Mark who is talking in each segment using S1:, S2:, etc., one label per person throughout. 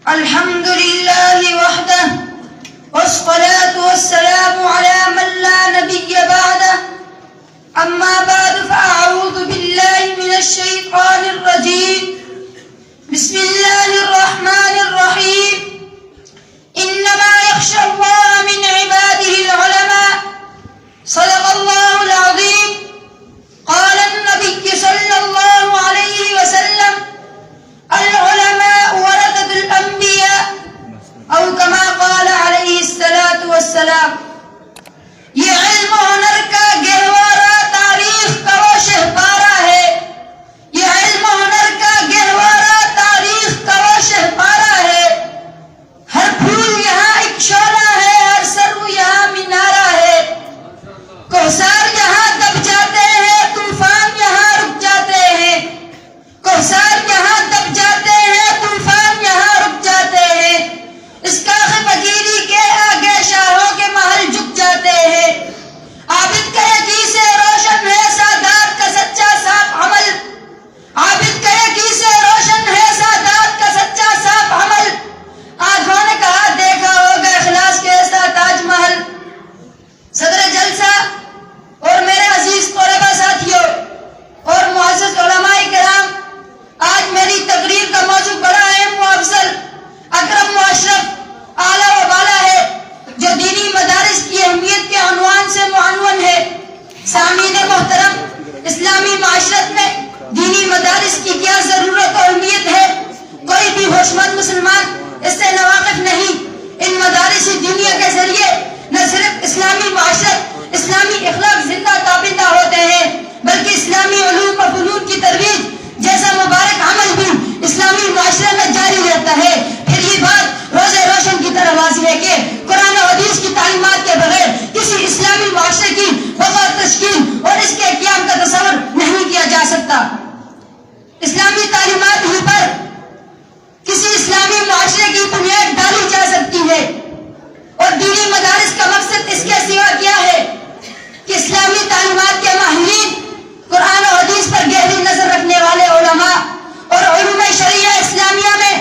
S1: الحمد لله وحده والصلاة والسلام على من لا نبي بعده أما بعد فأعوذ بالله من الشيطان الرجيم بسم الله الرحمن الرحيم إنما يخشى الله من عباده العلماء صدق الله العظيم قال النبي صلى الله عليه وسلم العلماء ورثة الأنبياء أو كما قال عليه الصلاة والسلام. یہ علم و ہنر کا گہوارہ تاریخ کا وہ شہپارہ ہے. یہ علم و ہنر کا گہوارہ تاریخ کا وہ شہپارہ ہے. ہر پھول یہاں ایک شعلہ ہے, ہر سرو یہاں مینارہ ہے. کوثر یہاں دب جاتے ہیں, طوفان یہاں رک جاتے ہیں. کوثر یہاں دب جاتے ہیں, طوفان یہاں رک جاتے ہیں. اس کاخ فقیری کے آگے شاہوں کے محل جھک جاتے ہیں. عابد کا یقین سے روشن ہے سادات کا سچا صاف عمل. عابد کا یقین سے روشن ہے سادات کا سچا صاف عمل. آنکھوں نے کہا دیکھا ہوگا اخلاص کے ایسا تاج محل. صدر جلسہ اور میرے عزیز طلباء ساتھیوں اور معزز علماء کرام, آج میری تقریر کا موضوع بڑا اہم و افضل, اکرم و اشرف, اعلیٰ و بالا ہے, جو دینی مدارس کی اہمیت کے عنوان سے معنون ہے. سامعین محترم, اسلامی معاشرت میں دینی مدارس کی کیا ضرورت و اہمیت ہے, کوئی بھی ہوشمند مسلمان اس سے ناواقف نہیں. ان مدارس دینیا کے ذریعے نہ صرف اسلامی معاشرت, اسلامی اخلاق زندہ تابندہ ہوتے ہیں, بلکہ اسلامی علوم و فنون کی ترویج جیسا مبارک عمل بھی اسلامی معاشرے میں جاری رہتا ہے. پھر یہ بات روز روشن کی طرح واضح ہے کہ قرآن و حدیث کی تعلیمات کے بغیر کسی اسلامی معاشرے کی بقا, تشکیل اور اس کے قیام کا تصور نہیں کیا جا سکتا. اسلامی تعلیمات ہی پر کسی اسلامی معاشرے کی بنیاد ڈالی جا سکتی ہے. اور دینی مدارس کا مقصد اس کے سوا کیا ہے کہ اسلامی تعلیمات کے ماہرین, قرآن و حدیث پر گہری نظر رکھنے والے علماء اور علوم شریعہ اسلامیہ میں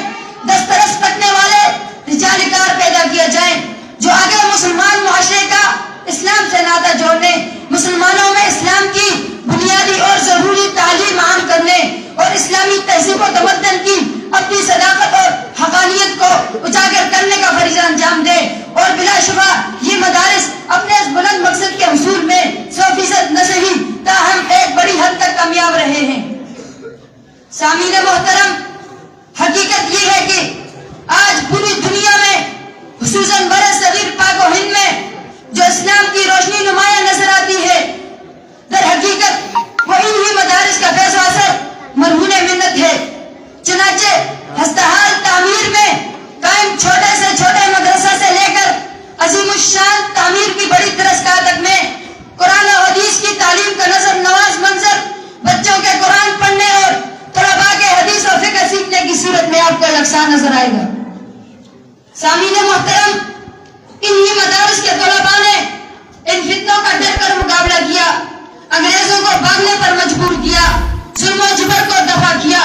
S1: دسترس رکھنے والے رجال کار پیدا کیا جائیں, جو آگے مسلمان معاشرے کا اسلام سے ناطہ جوڑنے, مسلمانوں میں اسلام کی بنیادی اور ضروری تعلیم عام کرنے اور اسلامی تہذیب و تمدن کی اپنی صداقت اور حقانیت کو اجاگر کرنے کا فریضہ انجام دے. اور بلا شبہ یہ مدارس اپنے اس بلند مقصد کے حصول میں 100% نہ صحیح تاہم ایک بڑی حد تک کامیاب رہے ہیں. سامعین محترم, حقیقت یہ ہے کہ آج پوری دنیا میں خصوصاً برصغیر پاک و ہند میں جو اسلام کی روشنی نمایاں نظر آتی ہے, در حقیقت وہ انہی مدارس کا فیض و اثر مرہون منت ہے. چنانچہ ہستحال تعمیر میں قائم چھوٹے سے چھوٹے مدرسہ سے لے کر عظیم الشان تعمیر کی بڑی درسگاہ تک میں قرآن و حدیث کی تعلیم کا نظر نواز منظر بچوں کے قرآن پڑھنے اور طلباء کے حدیث و فقہ سیکھنے کی صورت میں آپ کو یکساں نظر آئے گا. سامعین محترم, انہی مدارس کے طلباء نے ان فتنوں کا ڈر کر مقابلہ کیا, انگریزوں کو بھاگنے پر مجبور کیا, ظلم و جبر کو دفع کیا,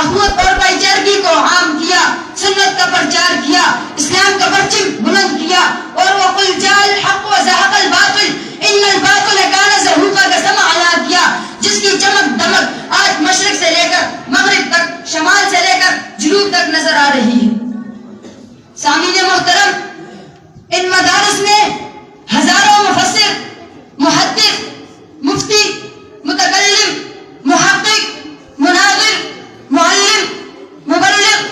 S1: اخوت اور بھائی چارگی کو عام کیا, سنت کا پرچار کیا, اسلام کا پرچم بلند کیا, اور وَقُلْ جَاءَ الْحَقُّ وَزَهَقَ الْبَاطِلُ إِنَّ الْبَاطِلَ كَانَ زَهُوقًا کا سما اعلیٰ کیا, جس کی چمک دمک آج مشرق سے لے کر مغرب تک, شمال سے لے کر جنوب تک نظر آ رہی ہے. سامعین محترم, ان مدارس میں ہزاروں مفسر, محدث, مفتی, متکلم, محقق, مناظر, معلم, مبلغ,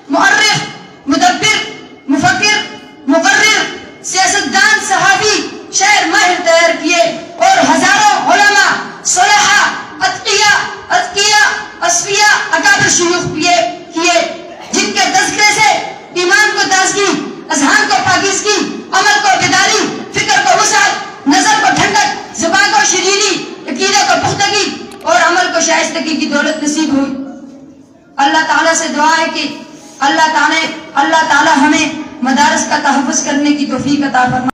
S1: مؤرخ, مدبر, مفکر, مقرر, سیاستدان, صحافی, شاعر, ماہر تیار کیے, اور ہزاروں علماء, صلحاء, اتقیاء, اصفیاء, اکابر شیوخ کیے, جن کے تذکرے سے ایمان کو تازگی, اذہان کو پاکیزگی, عمل کو بیداری, فکر کو وسعت, نظر کو ٹھنڈک, زبان کو شیرینی, عقیدہ کو پختگی اور عمل کو شائستگی کی دولت نصیب ہوئی. اللہ تعالیٰ سے دعا ہے کہ اللہ تعالیٰ ہمیں مدارس کا تحفظ کرنے کی توفیق عطا فرمائے.